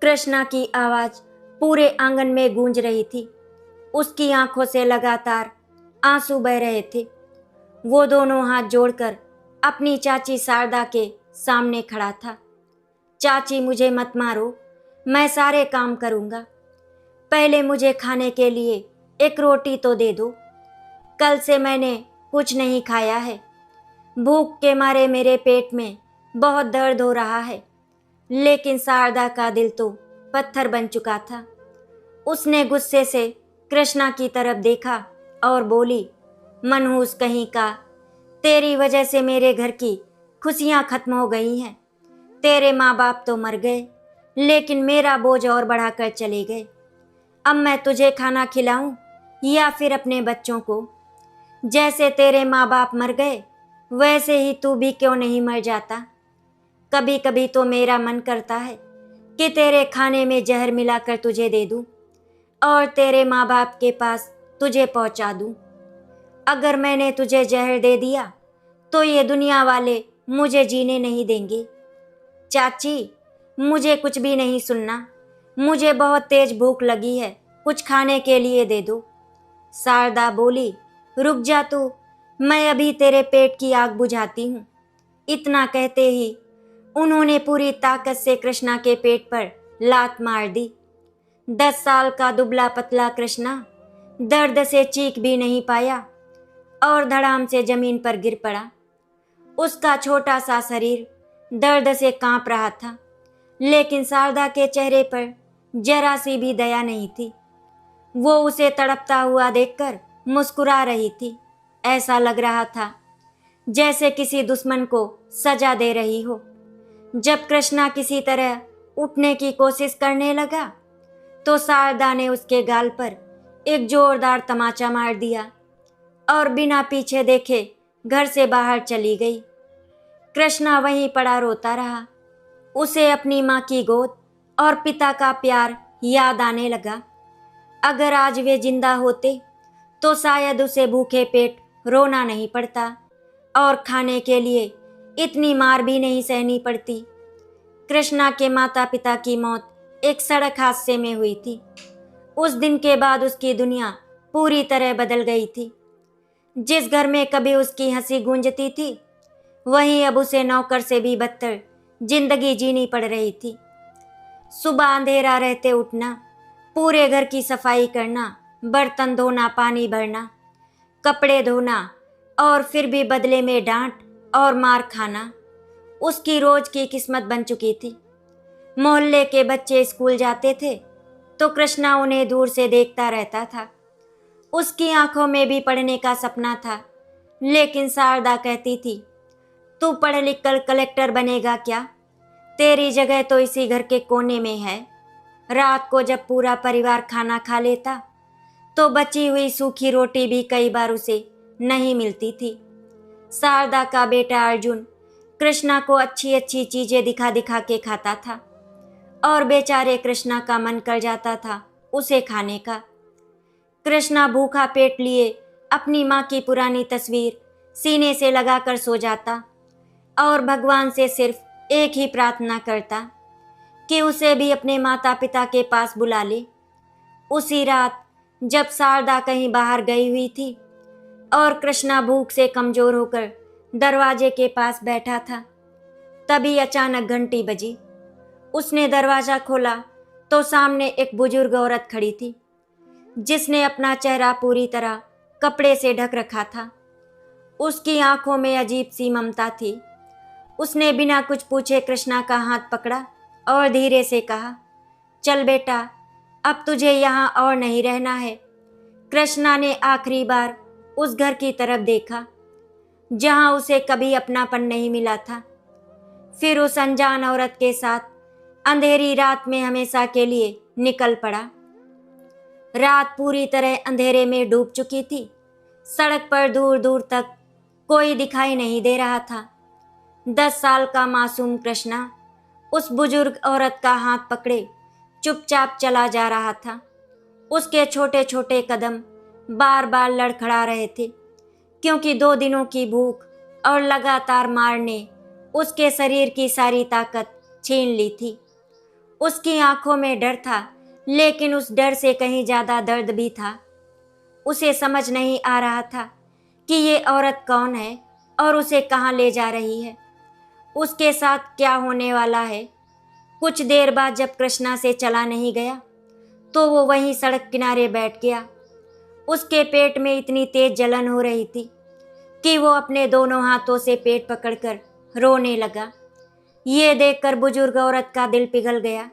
कृष्णा की आवाज पूरे आंगन में गूंज रही थी। उसकी आंखों से लगातार आंसू बह रहे थे। वो दोनों हाथ जोड़कर अपनी चाची शारदा के सामने खड़ा था। चाची, मुझे मत मारो, मैं सारे काम करूँगा। पहले मुझे खाने के लिए एक रोटी तो दे दो। कल से मैंने कुछ नहीं खाया है। भूख के मारे मेरे पेट में बहुत दर्द हो रहा है। लेकिन शारदा का दिल तो पत्थर बन चुका था। उसने गुस्से से कृष्णा की तरफ देखा और बोली, मनहूस कहीं का, तेरी वजह से मेरे घर की खुशियां खत्म हो गई हैं। तेरे माँ बाप तो मर गए, लेकिन मेरा बोझ और बढ़ाकर चले गए। अब मैं तुझे खाना खिलाऊं या फिर अपने बच्चों को? जैसे तेरे माँ बाप मर गए, वैसे ही तू भी क्यों नहीं मर जाता? कभी कभी तो मेरा मन करता है कि तेरे खाने में जहर मिलाकर तुझे दे दूं और तेरे माँ बाप के पास तुझे पहुंचा दूं। अगर मैंने तुझे जहर दे दिया तो ये दुनिया वाले मुझे जीने नहीं देंगे। चाची, मुझे कुछ भी नहीं सुनना। मुझे बहुत तेज भूख लगी है, कुछ खाने के लिए दे दो। शारदा बोली, रुक जा तू, मैं अभी तेरे पेट की आग बुझाती हूँ। इतना कहते ही उन्होंने पूरी ताकत से कृष्णा के पेट पर लात मार दी। 10 साल का दुबला पतला कृष्णा दर्द से चीख भी नहीं पाया और धड़ाम से जमीन पर गिर पड़ा। उसका छोटा सा शरीर दर्द से कांप रहा था, लेकिन शारदा के चेहरे पर जरा सी भी दया नहीं थी। वो उसे तड़पता हुआ देखकर मुस्कुरा रही थी। ऐसा लग रहा था जैसे किसी दुश्मन को सजा दे रही हो। जब कृष्णा किसी तरह उठने की कोशिश करने लगा तो शारदा ने उसके गाल पर एक जोरदार तमाचा मार दिया और बिना पीछे देखे घर से बाहर चली गई। कृष्णा वहीं पड़ा रोता रहा। उसे अपनी माँ की गोद और पिता का प्यार याद आने लगा। अगर आज वे जिंदा होते तो शायद उसे भूखे पेट रोना नहीं पड़ता और खाने के लिए इतनी मार भी नहीं सहनी पड़ती। कृष्णा के माता पिता की मौत एक सड़क हादसे में हुई थी। उस दिन के बाद उसकी दुनिया पूरी तरह बदल गई थी। जिस घर में कभी उसकी हंसी गूंजती थी, वहीं अब उसे नौकर से भी बदतर जिंदगी जीनी पड़ रही थी। सुबह अंधेरा रहते उठना, पूरे घर की सफाई करना, बर्तन धोना, पानी भरना, कपड़े धोना और फिर भी बदले में डांट और मार खाना उसकी रोज की किस्मत बन चुकी थी। मोहल्ले के बच्चे स्कूल जाते थे तो कृष्णा उन्हें दूर से देखता रहता था। उसकी आंखों में भी पढ़ने का सपना था, लेकिन शारदा कहती थी, तू पढ़ लिख कर कलेक्टर बनेगा क्या? तेरी जगह तो इसी घर के कोने में है। रात को जब पूरा परिवार खाना खा लेता तो बची हुई सूखी रोटी भी कई बार उसे नहीं मिलती थी। शारदा का बेटा अर्जुन कृष्णा को अच्छी अच्छी चीजें दिखा दिखा के खाता था और बेचारे कृष्णा का मन कर जाता था उसे खाने का। कृष्णा भूखा पेट लिए अपनी माँ की पुरानी तस्वीर सीने से लगाकर सो जाता और भगवान से सिर्फ एक ही प्रार्थना करता कि उसे भी अपने माता पिता के पास बुला ले। उसी रात जब शारदा कहीं बाहर गई हुई थी और कृष्णा भूख से कमजोर होकर दरवाजे के पास बैठा था, तभी अचानक घंटी बजी। उसने दरवाजा खोला तो सामने एक बुजुर्ग औरत खड़ी थी, जिसने अपना चेहरा पूरी तरह कपड़े से ढक रखा था। उसकी आंखों में अजीब सी ममता थी। उसने बिना कुछ पूछे कृष्णा का हाथ पकड़ा और धीरे से कहा, चल बेटा, अब तुझे यहाँ और नहीं रहना है। कृष्णा ने आखिरी बार उस घर की तरफ देखा जहाँ उसे कभी अपनापन नहीं मिला था। फिर उस अनजान औरत के साथ अंधेरी रात में हमेशा के लिए निकल पड़ा। रात पूरी तरह अंधेरे में डूब चुकी थी। सड़क पर दूर दूर तक कोई दिखाई नहीं दे रहा था। 10 साल का मासूम कृष्णा उस बुजुर्ग औरत का हाथ पकड़े चुपचाप चला जा रहा था। उसके छोटे छोटे कदम बार बार लड़खड़ा रहे थे, क्योंकि 2 दिनों की भूख और लगातार मार ने उसके शरीर की सारी ताकत छीन ली थी। उसकी आंखों में डर था, लेकिन उस डर से कहीं ज्यादा दर्द भी था। उसे समझ नहीं आ रहा था कि ये औरत कौन है और उसे कहाँ ले जा रही है, उसके साथ क्या होने वाला है। कुछ देर बाद जब कृष्णा से चला नहीं गया तो वो वहीं सड़क किनारे बैठ गया। उसके पेट में इतनी तेज जलन हो रही थी कि वो अपने दोनों हाथों से पेट पकड़कर रोने लगा। ये देखकर बुजुर्ग औरत का दिल पिघल गया।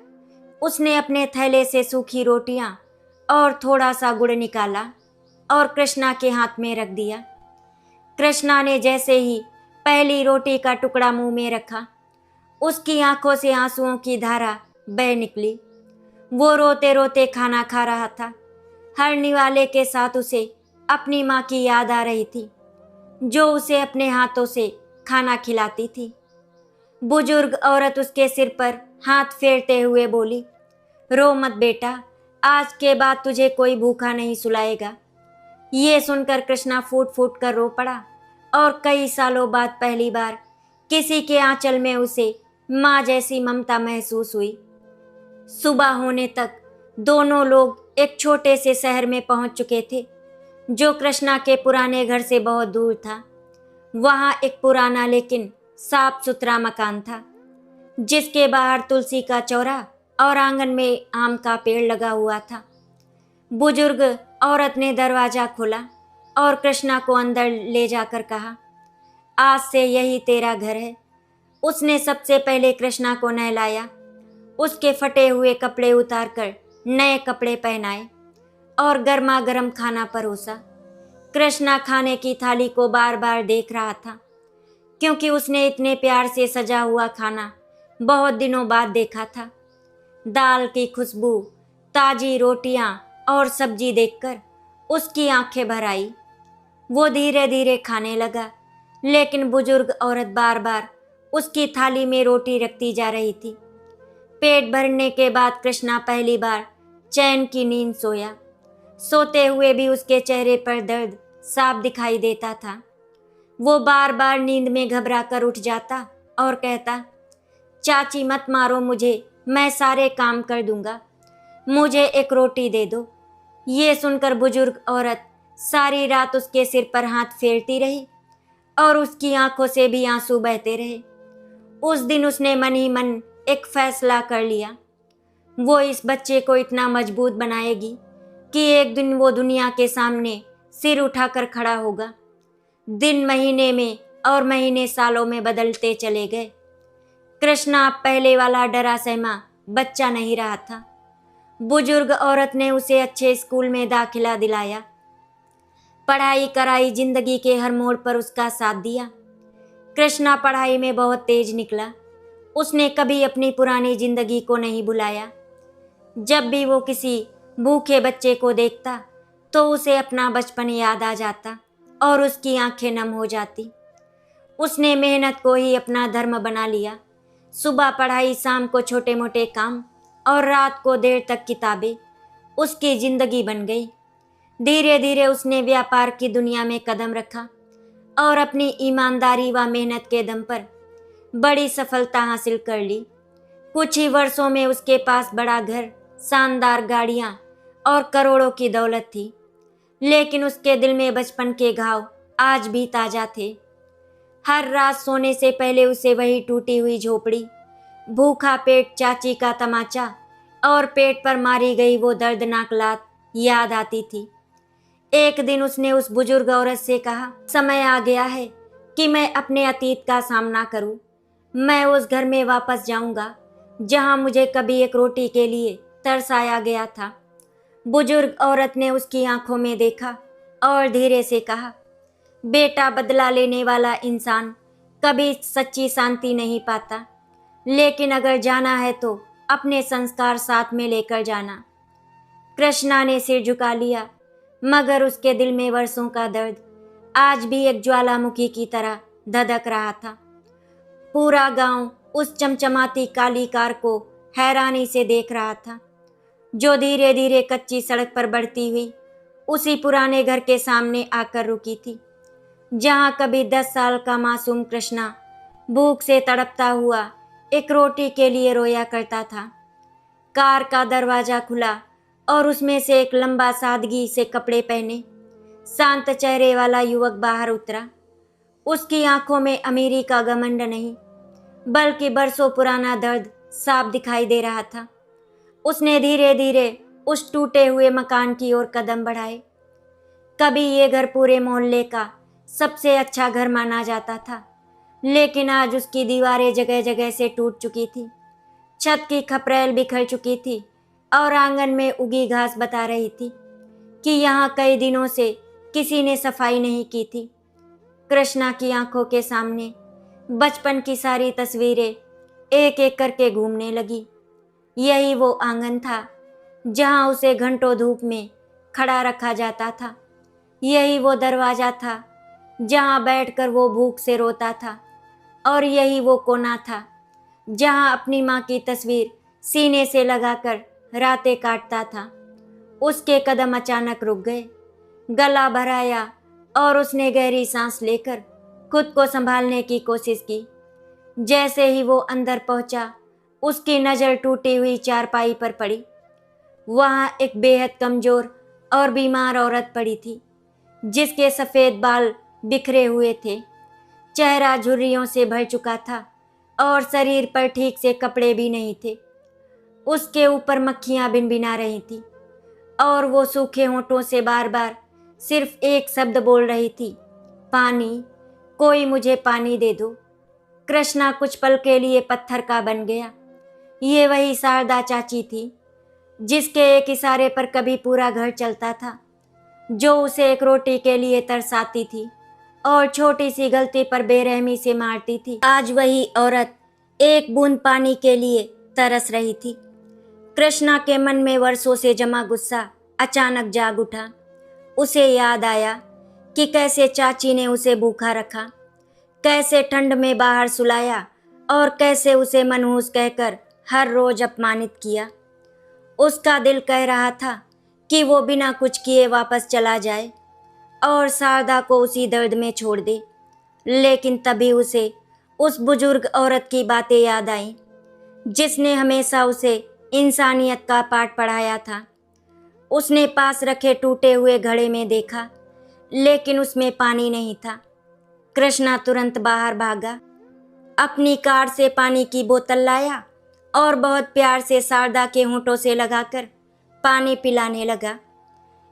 उसने अपने थैले से सूखी रोटियां और थोड़ा सा गुड़ निकाला और कृष्णा के हाथ में रख दिया। कृष्णा ने जैसे ही पहली रोटी का टुकड़ा मुंह में रखा, उसकी आंखों से आंसुओं की धारा बह निकली। वो रोते रोते खाना खा रहा था। हर निवाले के साथ उसे अपनी माँ की याद आ रही थी, जो उसे अपने हाथों से खाना खिलाती थी। बुजुर्ग औरत उसके सिर पर हाथ फेरते हुए बोली, रो मत बेटा, आज के बाद तुझे कोई भूखा नहीं सुलाएगा। ये सुनकर कृष्णा फूट फूट कर रो पड़ा और कई सालों बाद पहली बार किसी के आंचल में उसे माँ जैसी ममता महसूस हुई। सुबह होने तक दोनों लोग एक छोटे से शहर में पहुंच चुके थे, जो कृष्णा के पुराने घर से बहुत दूर था। वहां एक पुराना लेकिन साफ सुथरा मकान था, जिसके बाहर तुलसी का चौरा और आंगन में आम का पेड़ लगा हुआ था। बुजुर्ग औरत ने दरवाजा खोला और कृष्णा को अंदर ले जाकर कहा, आज से यही तेरा घर है। उसने सबसे पहले कृष्णा को नहलाया, उसके फटे हुए कपड़े उतारकर नए कपड़े पहनाए और गर्मा गर्म खाना परोसा। कृष्णा खाने की थाली को बार बार देख रहा था, क्योंकि उसने इतने प्यार से सजा हुआ खाना बहुत दिनों बाद देखा था। दाल की खुशबू, ताजी रोटियां और सब्जी देखकर उसकी आंखें भर आई। वो धीरे धीरे खाने लगा, लेकिन बुजुर्ग औरत बार बार उसकी थाली में रोटी रखती जा रही थी। पेट भरने के बाद कृष्णा पहली बार चैन की नींद सोया। सोते हुए भी उसके चेहरे पर दर्द साफ दिखाई देता था। वो बार बार नींद में घबरा कर उठ जाता और कहता, चाची मत मारो मुझे, मैं सारे काम कर दूंगा, मुझे एक रोटी दे दो। ये सुनकर बुजुर्ग औरत सारी रात उसके सिर पर हाथ फेरती रही और उसकी आंखों से भी आंसू बहते रहे। उस दिन उसने मन ही मन एक फैसला कर लिया। वो इस बच्चे को इतना मजबूत बनाएगी कि एक दिन वो दुनिया के सामने सिर उठाकर खड़ा होगा। दिन महीने में और महीने सालों में बदलते चले गए। कृष्णा अब पहले वाला डरा सहमा बच्चा नहीं रहा था। बुजुर्ग औरत ने उसे अच्छे स्कूल में दाखिला दिलाया, पढ़ाई कराई, जिंदगी के हर मोड़ पर उसका साथ दिया। कृष्णा पढ़ाई में बहुत तेज निकला। उसने कभी अपनी पुरानी जिंदगी को नहीं भुलाया। जब भी वो किसी भूखे बच्चे को देखता तो उसे अपना बचपन याद आ जाता और उसकी आंखें नम हो जाती। उसने मेहनत को ही अपना धर्म बना लिया। सुबह पढ़ाई, शाम को छोटे मोटे काम और रात को देर तक किताबें उसकी जिंदगी बन गई। धीरे धीरे उसने व्यापार की दुनिया में कदम रखा और अपनी ईमानदारी व मेहनत के दम पर बड़ी सफलता हासिल कर ली। कुछ ही वर्षों में उसके पास बड़ा घर, शानदार गाड़ियां और करोड़ों की दौलत थी, लेकिन उसके दिल में बचपन के घाव आज भी ताजा थे। हर रात सोने से पहले उसे वही टूटी हुई झोपड़ी, भूखा पेट, चाची का तमाचा और पेट पर मारी गई वो दर्दनाक लात याद आती थी। एक दिन उसने उस बुजुर्ग औरत से कहा, समय आ गया है कि मैं अपने अतीत का सामना करूं। मैं उस घर में वापस जाऊंगा जहां मुझे कभी एक रोटी के लिए तरसाया गया था। बुजुर्ग औरत ने उसकी आंखों में देखा और धीरे से कहा, बेटा, बदला लेने वाला इंसान कभी सच्ची शांति नहीं पाता, लेकिन अगर जाना है तो अपने संस्कार साथ में लेकर जाना। कृष्णा ने सिर झुका लिया, मगर उसके दिल में वर्षों का दर्द आज भी एक ज्वालामुखी की तरह धधक रहा था। पूरा गांव उस चमचमाती काली कार को हैरानी से देख रहा था, जो धीरे धीरे कच्ची सड़क पर बढ़ती हुई उसी पुराने घर के सामने आकर रुकी थी, जहां कभी 10 साल का मासूम कृष्णा भूख से तड़पता हुआ एक रोटी के लिए रोया करता था। कार का दरवाज़ा खुला और उसमें से एक लंबा सादगी से कपड़े पहने शांत चेहरे वाला युवक बाहर उतरा। उसकी आंखों में अमीरी का घमंड नहीं, बल्कि बरसों पुराना दर्द साफ दिखाई दे रहा था। उसने धीरे धीरे उस टूटे हुए मकान की ओर कदम बढ़ाए। कभी ये घर पूरे मोहल्ले का सबसे अच्छा घर माना जाता था, लेकिन आज उसकी दीवारें जगह जगह से टूट चुकी थी, छत की खपरेल बिखर चुकी थी और आंगन में उगी घास बता रही थी कि यहाँ कई दिनों से किसी ने सफाई नहीं की थी। कृष्णा की आंखों के सामने बचपन की सारी तस्वीरें एक एक करके घूमने लगी। यही वो आंगन था जहाँ उसे घंटों धूप में खड़ा रखा जाता था। यही वो दरवाज़ा था जहाँ बैठकर वो भूख से रोता था। और यही वो कोना था जहाँ अपनी माँ की तस्वीर सीने से लगाकर रातें काटता था। उसके कदम अचानक रुक गए। गला भराया और उसने गहरी सांस लेकर खुद को संभालने की कोशिश की। जैसे ही वो अंदर पहुंचा, उसकी नज़र टूटी हुई चारपाई पर पड़ी। वहाँ एक बेहद कमज़ोर और बीमार औरत पड़ी थी, जिसके सफ़ेद बाल बिखरे हुए थे, चेहरा झुर्रियों से भर चुका था और शरीर पर ठीक से कपड़े भी नहीं थे। उसके ऊपर मक्खियाँ भिनभिना रही थी और वो सूखे होंठों से बार बार सिर्फ एक शब्द बोल रही थी, पानी, कोई मुझे पानी दे दो। कृष्णा कुछ पल के लिए पत्थर का बन गया। ये वही शारदा चाची थी, जिसके एक इशारे पर कभी पूरा घर चलता था, जो उसे एक रोटी के लिए तरसाती थी और छोटी सी गलती पर बेरहमी से मारती थी। आज वही औरत एक बूंद पानी के लिए तरस रही थी। कृष्णा के मन में वर्षों से जमा गुस्सा अचानक जाग उठा। उसे याद आया कि कैसे चाची ने उसे भूखा रखा, कैसे ठंड में बाहर सुलाया और कैसे उसे मनहूस कहकर हर रोज अपमानित किया। उसका दिल कह रहा था कि वो बिना कुछ किए वापस चला जाए और शारदा को उसी दर्द में छोड़ दे। लेकिन तभी उसे उस बुजुर्ग औरत की बातें याद आईं, जिसने हमेशा उसे इंसानियत का पाठ पढ़ाया था। उसने पास रखे टूटे हुए घड़े में देखा, लेकिन उसमें पानी नहीं था। कृष्णा तुरंत बाहर भागा, अपनी कार से पानी की बोतल लाया और बहुत प्यार से शारदा के होंठों से लगाकर पानी पिलाने लगा।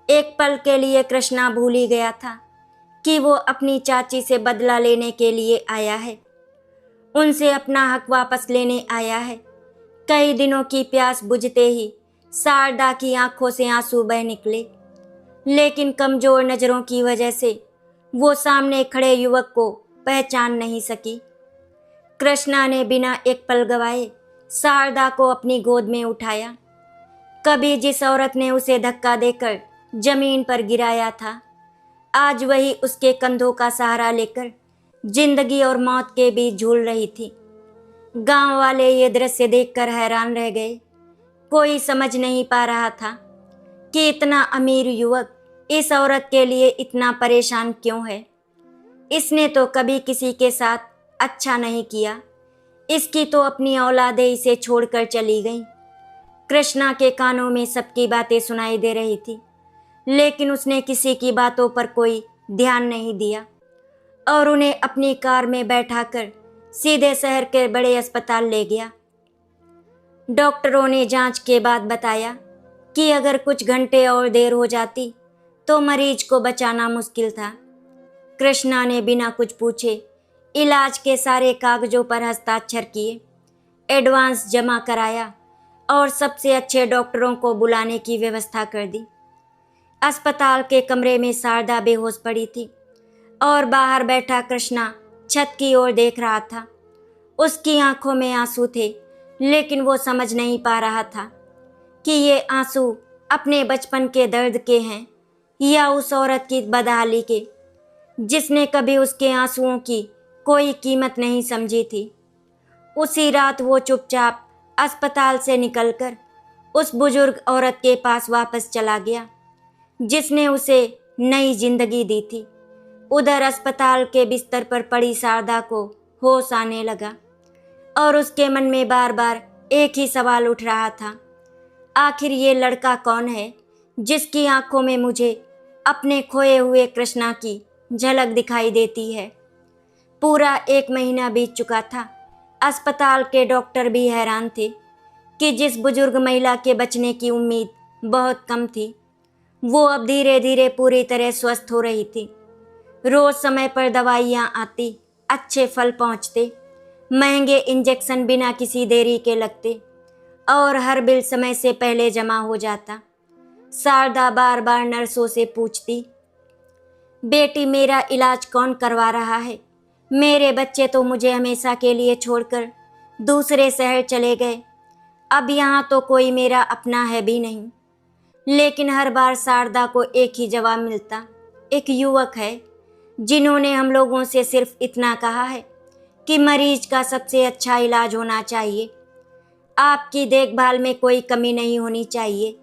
एक पल के लिए कृष्णा भूल ही गया था कि वो अपनी चाची से बदला लेने के लिए आया है, उनसे अपना हक वापस लेने आया है। कई दिनों की प्यास बुझते ही शारदा की आंखों से आंसू बह निकले, लेकिन कमजोर नजरों की वजह से वो सामने खड़े युवक को पहचान नहीं सकी। कृष्णा ने बिना एक पल गवाए शारदा को अपनी गोद में उठाया। कभी जिस औरत ने उसे धक्का देकर जमीन पर गिराया था, आज वही उसके कंधों का सहारा लेकर जिंदगी और मौत के बीच झूल रही थी। गांव वाले ये दृश्य देखकर हैरान रह गए। कोई समझ नहीं पा रहा था कि इतना अमीर युवक इस औरत के लिए इतना परेशान क्यों है। इसने तो कभी किसी के साथ अच्छा नहीं किया, इसकी तो अपनी औलादे इसे छोड़कर चली गई। कृष्णा के कानों में सबकी बातें सुनाई दे रही थी, लेकिन उसने किसी की बातों पर कोई ध्यान नहीं दिया और उन्हें अपनी कार में बैठाकर सीधे शहर के बड़े अस्पताल ले गया। डॉक्टरों ने जांच के बाद बताया कि अगर कुछ घंटे और देर हो जाती तो मरीज को बचाना मुश्किल था। कृष्णा ने बिना कुछ पूछे इलाज के सारे कागजों पर हस्ताक्षर किए, एडवांस जमा कराया और सबसे अच्छे डॉक्टरों को बुलाने की व्यवस्था कर दी। अस्पताल के कमरे में शारदा बेहोश पड़ी थी और बाहर बैठा कृष्णा छत की ओर देख रहा था। उसकी आंखों में आंसू थे, लेकिन वो समझ नहीं पा रहा था कि ये आंसू अपने बचपन के दर्द के हैं या उस औरत की बदहाली के, जिसने कभी उसके आंसुओं की कोई कीमत नहीं समझी थी। उसी रात वो चुपचाप अस्पताल से निकलकर उस बुजुर्ग औरत के पास वापस चला गया, जिसने उसे नई जिंदगी दी थी। उधर अस्पताल के बिस्तर पर पड़ी शारदा को होश आने लगा और उसके मन में बार बार एक ही सवाल उठ रहा था, आखिर ये लड़का कौन है जिसकी आंखों में मुझे अपने खोए हुए कृष्णा की झलक दिखाई देती है। पूरा 1 महीना बीत चुका था। अस्पताल के डॉक्टर भी हैरान थे कि जिस बुजुर्ग महिला के बचने की उम्मीद बहुत कम थी, वो अब धीरे धीरे पूरी तरह स्वस्थ हो रही थी। रोज समय पर दवाइयाँ आती, अच्छे फल पहुँचते, महंगे इंजेक्शन बिना किसी देरी के लगते और हर बिल समय से पहले जमा हो जाता। शारदा बार बार नर्सों से पूछती, बेटी मेरा इलाज कौन करवा रहा है? मेरे बच्चे तो मुझे हमेशा के लिए छोड़कर दूसरे शहर चले गए। अब यहाँ तो कोई मेरा अपना है भी नहीं। लेकिन हर बार शारदा को एक ही जवाब मिलता, एक युवक है जिन्होंने हम लोगों से सिर्फ इतना कहा है कि मरीज का सबसे अच्छा इलाज होना चाहिए, आपकी देखभाल में कोई कमी नहीं होनी चाहिए।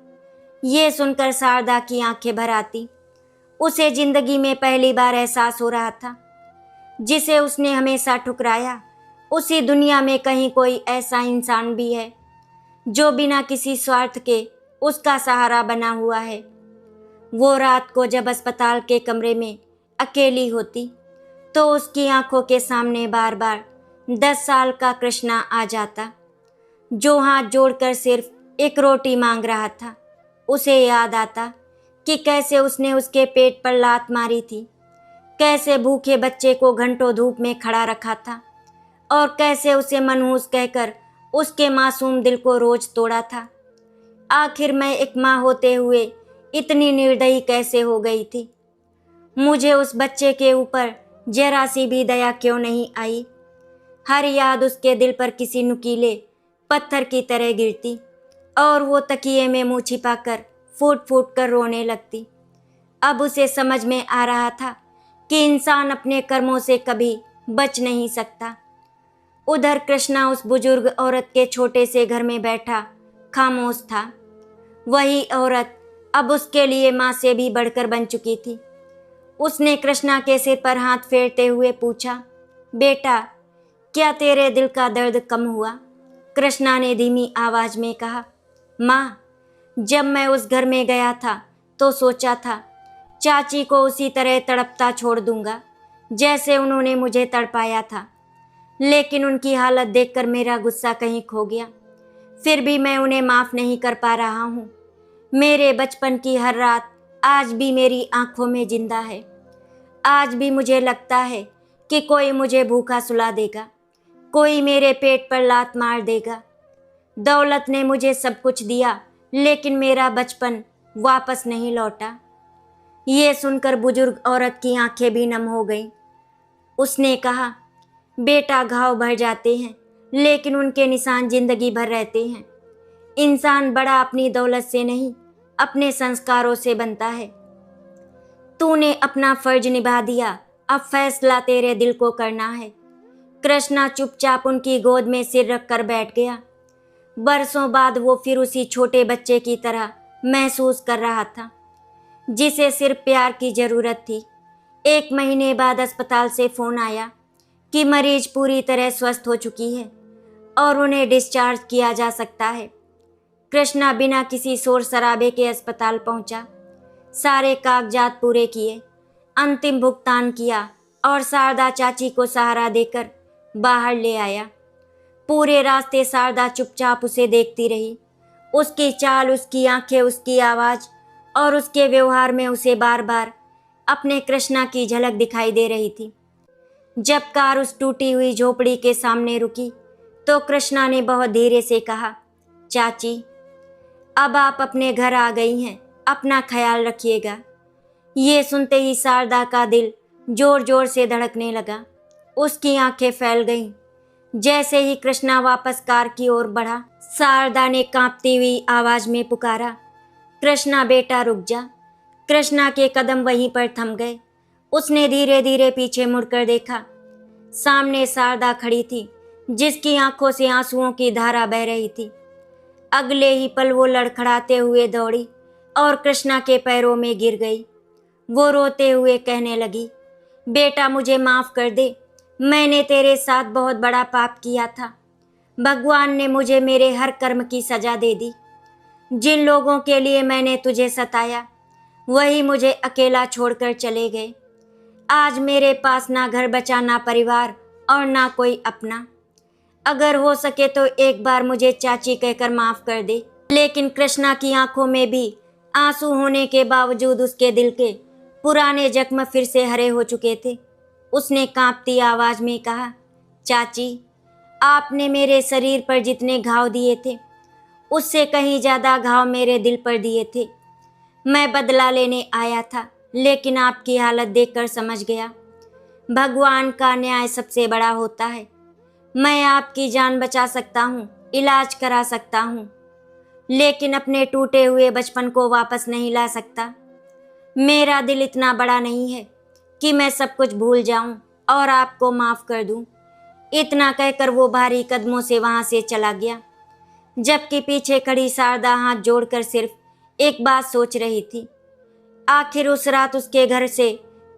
ये सुनकर शारदा की आंखें भर आती। उसे जिंदगी में पहली बार एहसास हो रहा था, जिसे उसने हमेशा ठुकराया, उसी दुनिया में कहीं कोई ऐसा इंसान भी है जो बिना किसी स्वार्थ के उसका सहारा बना हुआ है। वो रात को जब अस्पताल के कमरे में अकेली होती तो उसकी आंखों के सामने बार बार 10 साल का कृष्णा आ जाता, जो हाथ जोड़कर सिर्फ एक रोटी मांग रहा था। उसे याद आता कि कैसे उसने उसके पेट पर लात मारी थी, कैसे भूखे बच्चे को घंटों धूप में खड़ा रखा था और कैसे उसे मनहूस कहकर उसके मासूम दिल को रोज तोड़ा था। आखिर मैं एक माँ होते हुए इतनी निर्दयी कैसे हो गई थी? मुझे उस बच्चे के ऊपर जरा सी भी दया क्यों नहीं आई? हर याद उसके दिल पर किसी नुकीले पत्थर की तरह गिरती और वो तकिए में मुंह छिपाकर फूट फूट कर रोने लगती। अब उसे समझ में आ रहा था कि इंसान अपने कर्मों से कभी बच नहीं सकता। उधर कृष्णा उस बुजुर्ग औरत के छोटे से घर में बैठा खामोश था। वही औरत अब उसके लिए माँ से भी बढ़कर बन चुकी थी। उसने कृष्णा के सिर पर हाथ फेरते हुए पूछा, बेटा क्या तेरे दिल का दर्द कम हुआ? कृष्णा ने धीमी आवाज में कहा, माँ, जब मैं उस घर में गया था तो सोचा था चाची को उसी तरह तड़पता छोड़ दूंगा जैसे उन्होंने मुझे तड़पाया था, लेकिन उनकी हालत देखकर मेरा गुस्सा कहीं खो गया। फिर भी मैं उन्हें माफ़ नहीं कर पा रहा हूँ। मेरे बचपन की हर रात आज भी मेरी आंखों में जिंदा है। आज भी मुझे लगता है कि कोई मुझे भूखा सुला देगा, कोई मेरे पेट पर लात मार देगा। दौलत ने मुझे सब कुछ दिया, लेकिन मेरा बचपन वापस नहीं लौटा। ये सुनकर बुजुर्ग औरत की आंखें भी नम हो गईं। उसने कहा, बेटा घाव भर जाते हैं लेकिन उनके निशान जिंदगी भर रहते हैं। इंसान बड़ा अपनी दौलत से नहीं, अपने संस्कारों से बनता है। तूने अपना फर्ज निभा दिया, अब फैसला तेरे दिल को करना है। कृष्णा चुपचाप उनकी गोद में सिर रखकर बैठ गया। बरसों बाद वो फिर उसी छोटे बच्चे की तरह महसूस कर रहा था, जिसे सिर्फ प्यार की जरूरत थी। 1 महीने बाद अस्पताल से फोन आया कि मरीज पूरी तरह स्वस्थ हो चुकी है और उन्हें डिस्चार्ज किया जा सकता है। कृष्णा बिना किसी शोर शराबे के अस्पताल पहुंचा, सारे कागजात पूरे किए, अंतिम भुगतान किया और शारदा चाची को सहारा देकर बाहर ले आया। पूरे रास्ते शारदा चुपचाप उसे देखती रही। उसकी चाल, उसकी आंखें, उसकी आवाज़ और उसके व्यवहार में उसे बार बार अपने कृष्णा की झलक दिखाई दे रही थी। जब कार उस टूटी हुई झोपड़ी के सामने रुकी तो कृष्णा ने बहुत धीरे से कहा, चाची, अब आप अपने घर आ गई हैं, अपना ख्याल रखिएगा। ये सुनते ही शारदा का दिल जोर जोर से धड़कने लगा। उसकी आंखें फैल गईं। जैसे ही कृष्णा वापस कार की ओर बढ़ा, शारदा ने कांपती हुई आवाज में पुकारा, कृष्णा बेटा रुक जा। कृष्णा के कदम वहीं पर थम गए। उसने धीरे धीरे पीछे मुड़कर देखा। सामने शारदा खड़ी थी, जिसकी आंखों से आंसुओं की धारा बह रही थी। अगले ही पल वो लड़खड़ाते हुए दौड़ी और कृष्णा के पैरों में गिर गई। वो रोते हुए कहने लगी, बेटा मुझे माफ़ कर दे, मैंने तेरे साथ बहुत बड़ा पाप किया था। भगवान ने मुझे मेरे हर कर्म की सज़ा दे दी। जिन लोगों के लिए मैंने तुझे सताया वही मुझे अकेला छोड़कर चले गए। आज मेरे पास ना घर बचा, ना परिवार और ना कोई अपना। अगर हो सके तो एक बार मुझे चाची कहकर माफ कर दे। लेकिन कृष्णा की आंखों में भी आंसू होने के बावजूद उसके दिल के पुराने जख्म फिर से हरे हो चुके थे। उसने कांपती आवाज में कहा, चाची, आपने मेरे शरीर पर जितने घाव दिए थे उससे कहीं ज्यादा घाव मेरे दिल पर दिए थे। मैं बदला लेने आया था, लेकिन आपकी हालत देखकर समझ गया भगवान का न्याय सबसे बड़ा होता है। मैं आपकी जान बचा सकता हूँ, इलाज करा सकता हूँ, लेकिन अपने टूटे हुए बचपन को वापस नहीं ला सकता। मेरा दिल इतना बड़ा नहीं है कि मैं सब कुछ भूल जाऊं और आपको माफ कर दूं। इतना कहकर वो भारी कदमों से वहां से चला गया, जबकि पीछे खड़ी शारदा हाथ जोड़कर सिर्फ एक बात सोच रही थी। आखिर उस रात उसके घर से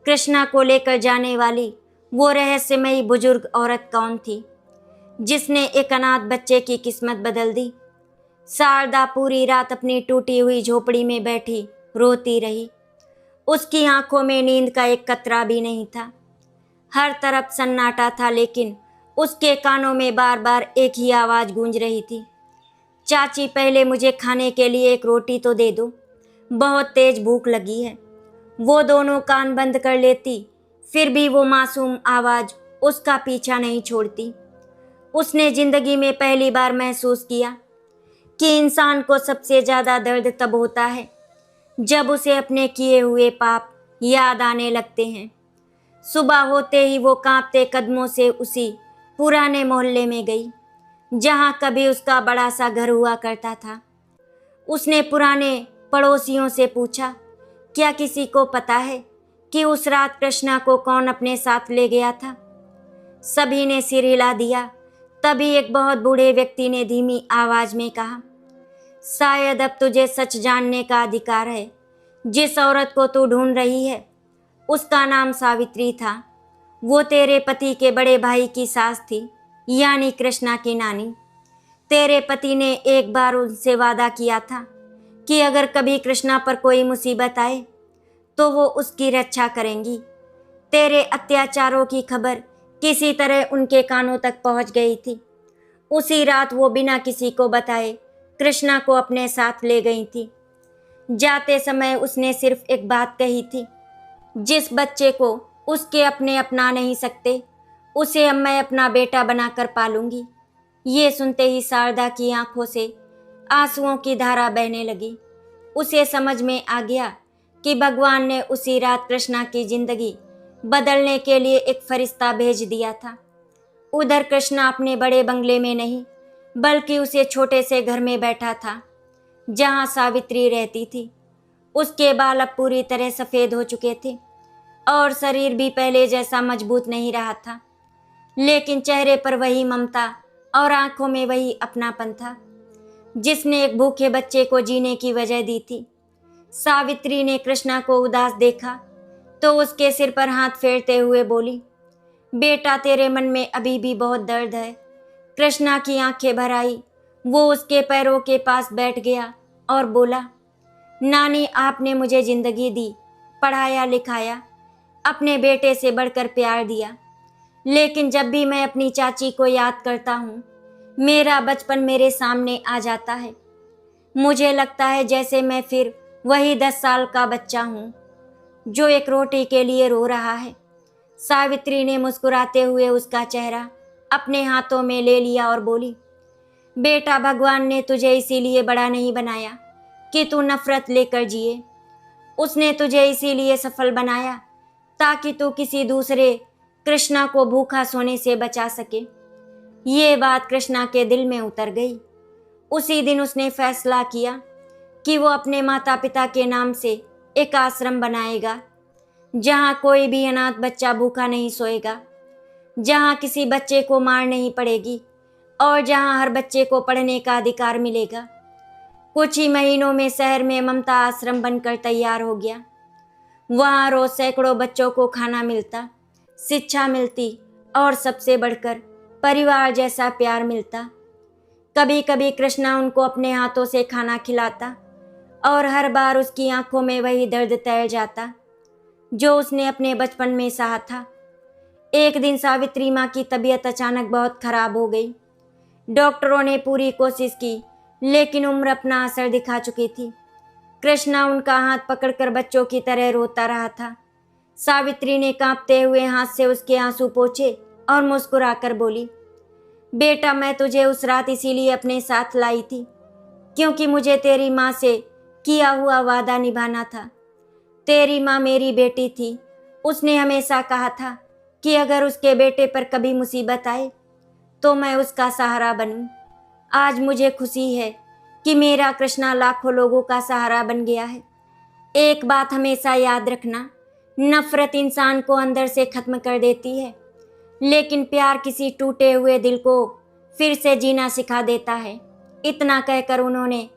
कृष्णा को लेकर जाने वाली वो रहस्यमयी बुजुर्ग औरत कौन थी, जिसने एक अनाथ बच्चे की किस्मत बदल दी। शारदा पूरी रात अपनी टूटी हुई झोपड़ी में बैठी रोती रही। उसकी आंखों में नींद का एक कतरा भी नहीं था। हर तरफ सन्नाटा था, लेकिन उसके कानों में बार बार एक ही आवाज गूंज रही थी, चाची, पहले मुझे खाने के लिए एक रोटी तो दे दो, बहुत तेज भूख लगी है। वो दोनों कान बंद कर लेती, फिर भी वो मासूम आवाज उसका पीछा नहीं छोड़ती। उसने जिंदगी में पहली बार महसूस किया कि इंसान को सबसे ज्यादा दर्द तब होता है जब उसे अपने किए हुए पाप याद आने लगते हैं। सुबह होते ही वो कांपते कदमों से उसी पुराने मोहल्ले में गई जहां कभी उसका बड़ा सा घर हुआ करता था। उसने पुराने पड़ोसियों से पूछा, क्या किसी को पता है कि उस रात कृष्णा को कौन अपने साथ ले गया था? सभी ने सिर हिला दिया। तभी एक बहुत बूढ़े व्यक्ति ने धीमी आवाज में कहा, शायद अब तुझे सच जानने का अधिकार है। जिस औरत को तू ढूंढ रही है उसका नाम सावित्री था। वो तेरे पति के बड़े भाई की सास थी, यानी कृष्णा की नानी। तेरे पति ने एक बार उनसे वादा किया था कि अगर कभी कृष्णा पर कोई मुसीबत आए तो वो उसकी रक्षा करेंगी। तेरे अत्याचारों की खबर किसी तरह उनके कानों तक पहुंच गई थी। उसी रात वो बिना किसी को बताए कृष्णा को अपने साथ ले गई थी। जाते समय उसने सिर्फ एक बात कही थी, जिस बच्चे को उसके अपने अपना नहीं सकते उसे अब मैं अपना बेटा बनाकर पालूंगी। ये सुनते ही शारदा की आंखों से आंसुओं की धारा बहने लगी। उसे समझ में आ गया कि भगवान ने उसी रात कृष्णा की जिंदगी बदलने के लिए एक फरिश्ता भेज दिया था। उधर कृष्णा अपने बड़े बंगले में नहीं, बल्कि उसे छोटे से घर में बैठा था जहां सावित्री रहती थी। उसके बाल अब पूरी तरह सफेद हो चुके थे और शरीर भी पहले जैसा मजबूत नहीं रहा था, लेकिन चेहरे पर वही ममता और आंखों में वही अपनापन था जिसने एक भूखे बच्चे को जीने की वजह दी थी। सावित्री ने कृष्णा को उदास देखा तो उसके सिर पर हाथ फेरते हुए बोली, बेटा, तेरे मन में अभी भी बहुत दर्द है। कृष्णा की आंखें भर आई। वो उसके पैरों के पास बैठ गया और बोला, नानी, आपने मुझे जिंदगी दी, पढ़ाया लिखाया, अपने बेटे से बढ़कर प्यार दिया, लेकिन जब भी मैं अपनी चाची को याद करता हूँ मेरा बचपन मेरे सामने आ जाता है। मुझे लगता है जैसे मैं फिर वही 10 साल का बच्चा हूँ जो एक रोटी के लिए रो रहा है। सावित्री ने मुस्कुराते हुए उसका चेहरा अपने हाथों में ले लिया और बोली, बेटा, भगवान ने तुझे इसीलिए बड़ा नहीं बनाया कि तू नफरत लेकर जिए। उसने तुझे इसीलिए सफल बनाया ताकि तू किसी दूसरे कृष्णा को भूखा सोने से बचा सके। ये बात कृष्णा के दिल में उतर गई। उसी दिन उसने फैसला किया कि वो अपने माता पिता के नाम से एक आश्रम बनाएगा जहाँ कोई भी अनाथ बच्चा भूखा नहीं सोएगा, जहाँ किसी बच्चे को मार नहीं पड़ेगी और जहाँ हर बच्चे को पढ़ने का अधिकार मिलेगा। कुछ ही महीनों में शहर में ममता आश्रम बनकर तैयार हो गया। वहाँ रोज सैकड़ों बच्चों को खाना मिलता, शिक्षा मिलती और सबसे बढ़कर परिवार जैसा प्यार मिलता। कभी कभी कृष्णा उनको अपने हाथों से खाना खिलाता और हर बार उसकी आंखों में वही दर्द तैर जाता जो उसने अपने बचपन में सहा था। एक दिन सावित्री माँ की तबीयत अचानक बहुत खराब हो गई। डॉक्टरों ने पूरी कोशिश की, लेकिन उम्र अपना असर दिखा चुकी थी। कृष्णा उनका हाथ पकड़कर बच्चों की तरह रोता रहा था। सावित्री ने कांपते हुए हाथ से उसके आंसू पोंछे और मुस्कुराकर बोली, बेटा, मैं तुझे उस रात इसीलिए अपने साथ लाई थी क्योंकि मुझे तेरी माँ से किया हुआ वादा निभाना था। तेरी माँ मेरी बेटी थी। उसने हमेशा कहा था कि अगर उसके बेटे पर कभी मुसीबत आए तो मैं उसका सहारा बनूं। आज मुझे खुशी है कि मेरा कृष्णा लाखों लोगों का सहारा बन गया है। एक बात हमेशा याद रखना, नफरत इंसान को अंदर से खत्म कर देती है, लेकिन प्यार किसी टूटे हुए दिल को फिर से जीना सिखा देता है। इतना कहकर उन्होंने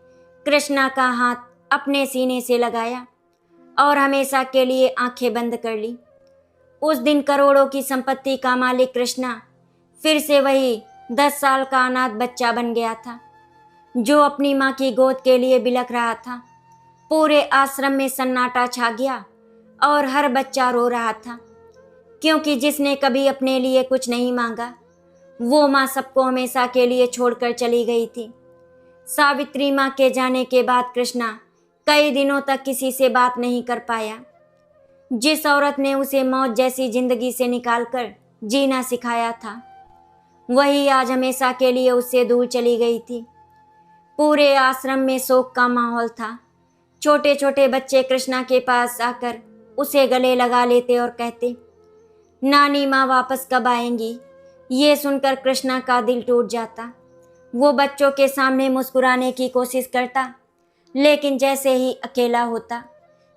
कृष्णा का हाथ अपने सीने से लगाया और हमेशा के लिए आंखें बंद कर ली। उस दिन करोड़ों की संपत्ति का मालिक कृष्णा फिर से वही 10 साल का अनाथ बच्चा बन गया था जो अपनी माँ की गोद के लिए बिलख रहा था। पूरे आश्रम में सन्नाटा छा गया और हर बच्चा रो रहा था क्योंकि जिसने कभी अपने लिए कुछ नहीं मांगा वो माँ सबको हमेशा के लिए छोड़कर चली गई थी। सावित्री माँ के जाने के बाद कृष्णा कई दिनों तक किसी से बात नहीं कर पाया। जिस औरत ने उसे मौत जैसी जिंदगी से निकालकर जीना सिखाया था वही आज हमेशा के लिए उससे दूर चली गई थी। पूरे आश्रम में शोक का माहौल था। छोटे छोटे बच्चे कृष्णा के पास आकर उसे गले लगा लेते और कहते, नानी माँ वापस कब आएंगी। ये सुनकर कृष्णा का दिल टूट जाता। वो बच्चों के सामने मुस्कुराने की कोशिश करता, लेकिन जैसे ही अकेला होता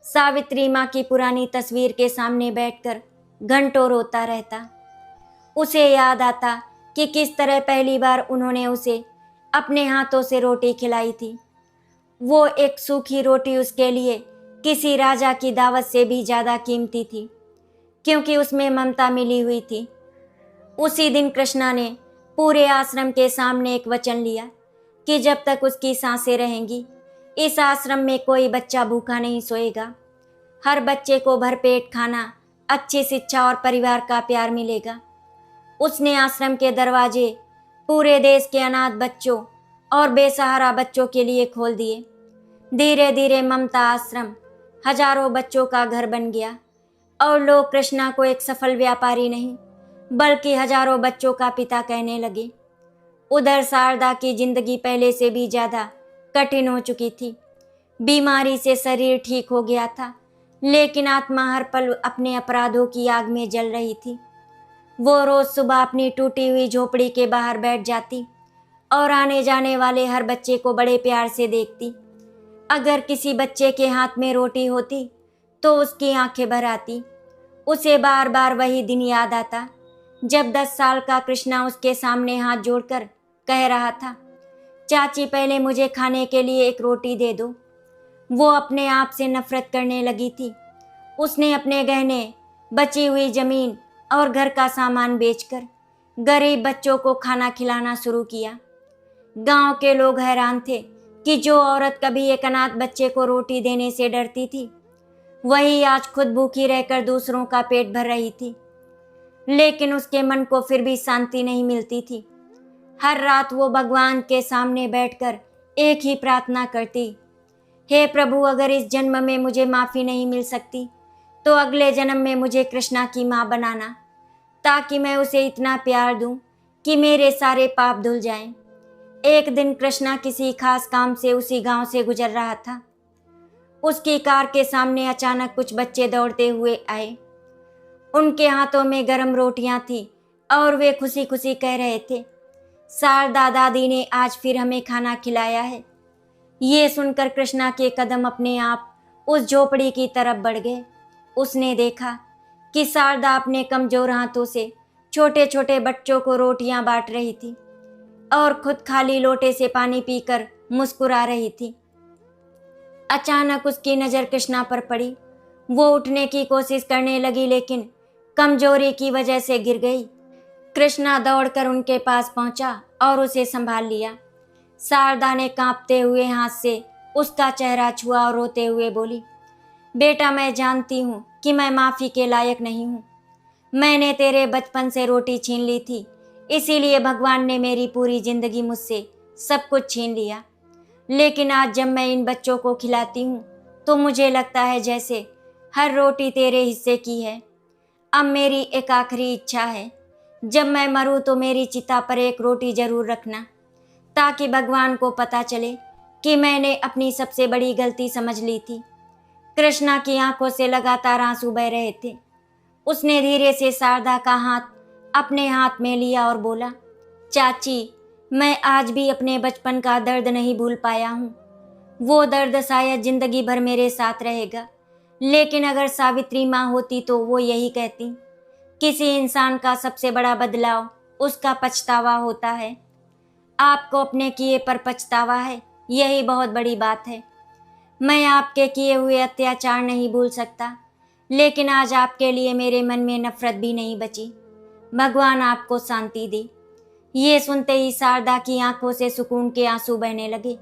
सावित्री माँ की पुरानी तस्वीर के सामने बैठकर घंटों रोता रहता। उसे याद आता कि किस तरह पहली बार उन्होंने उसे अपने हाथों से रोटी खिलाई थी। वो एक सूखी रोटी उसके लिए किसी राजा की दावत से भी ज़्यादा कीमती थी क्योंकि उसमें ममता मिली हुई थी। उसी दिन कृष्णा ने पूरे आश्रम के सामने एक वचन लिया कि जब तक उसकी सांसें रहेंगी इस आश्रम में कोई बच्चा भूखा नहीं सोएगा। हर बच्चे को भरपेट खाना, अच्छी शिक्षा और परिवार का प्यार मिलेगा। उसने आश्रम के दरवाजे पूरे देश के अनाथ बच्चों और बेसहारा बच्चों के लिए खोल दिए। धीरे धीरे ममता आश्रम हजारों बच्चों का घर बन गया और लोग कृष्णा को एक सफल व्यापारी नहीं बल्कि हजारों बच्चों का पिता कहने लगे। उधर शारदा की जिंदगी पहले से भी ज्यादा कठिन हो चुकी थी। बीमारी से शरीर ठीक हो गया था, लेकिन आत्मा हर पल अपने अपराधों की आग में जल रही थी। वो रोज सुबह अपनी टूटी हुई झोपड़ी के बाहर बैठ जाती और आने जाने वाले हर बच्चे को बड़े प्यार से देखती। अगर किसी बच्चे के हाथ में रोटी होती तो उसकी आंखें भर आती। उसे बार बार वही दिन याद आता जब 10 साल का कृष्णा उसके सामने हाथ जोड़कर कह रहा था, चाची पहले मुझे खाने के लिए एक रोटी दे दो। वो अपने आप से नफरत करने लगी थी। उसने अपने गहने, बची हुई जमीन और घर का सामान बेचकर गरीब बच्चों को खाना खिलाना शुरू किया। गांव के लोग हैरान थे कि जो औरत कभी एक अनाथ बच्चे को रोटी देने से डरती थी वही आज खुद भूखी रहकर दूसरों का पेट भर रही थी। लेकिन उसके मन को फिर भी शांति नहीं मिलती थी। हर रात वो भगवान के सामने बैठकर एक ही प्रार्थना करती, हे प्रभु, अगर इस जन्म में मुझे माफ़ी नहीं मिल सकती तो अगले जन्म में मुझे कृष्णा की माँ बनाना, ताकि मैं उसे इतना प्यार दूं कि मेरे सारे पाप धुल जाएं। एक दिन कृष्णा किसी खास काम से उसी गांव से गुजर रहा था। उसकी कार के सामने अचानक कुछ बच्चे दौड़ते हुए आए। उनके हाथों में गरम रोटियां थी और वे खुशी खुशी कह रहे थे, शारदा दादी ने आज फिर हमें खाना खिलाया है। ये सुनकर कृष्णा के कदम अपने आप उस झोपड़ी की तरफ बढ़ गए। उसने देखा कि शारदा अपने कमजोर हाथों से छोटे छोटे बच्चों को रोटियां बांट रही थी और खुद खाली लोटे से पानी पीकर मुस्कुरा रही थी। अचानक उसकी नज़र कृष्णा पर पड़ी। वो उठने की कोशिश करने लगी, लेकिन कमजोरी की वजह से गिर गई। कृष्णा दौड़कर उनके पास पहुंचा और उसे संभाल लिया। शारदा ने कांपते हुए हाथ से उसका चेहरा छुआ और रोते हुए बोली, बेटा मैं जानती हूँ कि मैं माफ़ी के लायक नहीं हूँ। मैंने तेरे बचपन से रोटी छीन ली थी, इसीलिए भगवान ने मेरी पूरी जिंदगी मुझसे सब कुछ छीन लिया। लेकिन आज जब मैं इन बच्चों को खिलाती हूँ तो मुझे लगता है जैसे हर रोटी तेरे हिस्से की है। अब मेरी एक आखिरी इच्छा है, जब मैं मरूँ तो मेरी चिता पर एक रोटी जरूर रखना, ताकि भगवान को पता चले कि मैंने अपनी सबसे बड़ी गलती समझ ली थी। कृष्णा की आंखों से लगातार आंसू बह रहे थे। उसने धीरे से शारदा का हाथ अपने हाथ में लिया और बोला, चाची, मैं आज भी अपने बचपन का दर्द नहीं भूल पाया हूँ। वो दर्द शायद जिंदगी भर मेरे साथ रहेगा। लेकिन अगर सावित्री माँ होती तो वो यही कहती, किसी इंसान का सबसे बड़ा बदलाव उसका पछतावा होता है। आपको अपने किए पर पछतावा है, यही बहुत बड़ी बात है। मैं आपके किए हुए अत्याचार नहीं भूल सकता, लेकिन आज आपके लिए मेरे मन में नफरत भी नहीं बची। भगवान आपको शांति दे। ये सुनते ही शारदा की आंखों से सुकून के आंसू बहने लगे।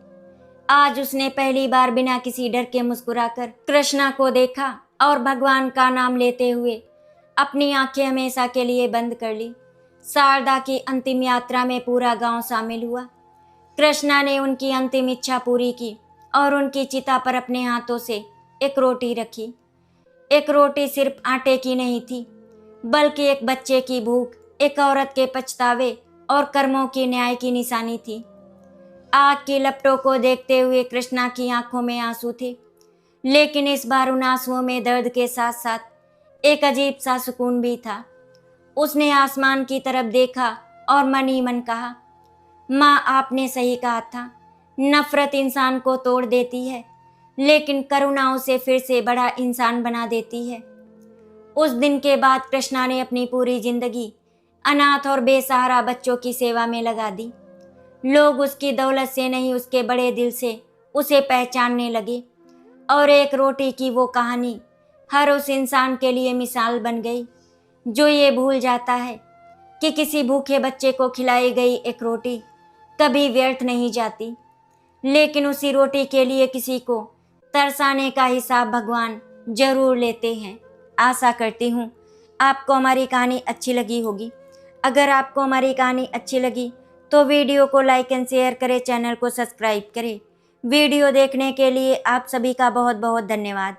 आज उसने पहली बार बिना किसी डर के मुस्कुराकर कृष्णा को देखा और भगवान का नाम लेते हुए अपनी आंखें हमेशा के लिए बंद कर ली। शारदा की अंतिम यात्रा में पूरा गांव शामिल हुआ। कृष्णा ने उनकी अंतिम इच्छा पूरी की और उनकी चिता पर अपने हाथों से एक रोटी रखी। एक रोटी सिर्फ आटे की नहीं थी, बल्कि एक बच्चे की भूख, एक औरत के पछतावे और कर्मों की न्याय की निशानी थी। आग की लपटों को देखते हुए कृष्णा की आंखों में आंसू थे, लेकिन इस बार उन आंसुओं में दर्द के साथ साथ एक अजीब सा सुकून भी था। उसने आसमान की तरफ देखा और मन ही मन कहा, माँ आपने सही कहा था, नफरत इंसान को तोड़ देती है, लेकिन करुणा उसे फिर से बड़ा इंसान बना देती है। उस दिन के बाद कृष्णा ने अपनी पूरी जिंदगी अनाथ और बेसहारा बच्चों की सेवा में लगा दी। लोग उसकी दौलत से नहीं, उसके बड़े दिल से उसे पहचानने लगे और एक रोटी की वो कहानी हर उस इंसान के लिए मिसाल बन गई जो ये भूल जाता है कि किसी भूखे बच्चे को खिलाई गई एक रोटी कभी व्यर्थ नहीं जाती, लेकिन उसी रोटी के लिए किसी को तरसाने का हिसाब भगवान जरूर लेते हैं। आशा करती हूँ आपको हमारी कहानी अच्छी लगी होगी। अगर आपको हमारी कहानी अच्छी लगी तो वीडियो को लाइक एंड शेयर करें, चैनल को सब्सक्राइब करें। वीडियो देखने के लिए आप सभी का बहुत बहुत धन्यवाद।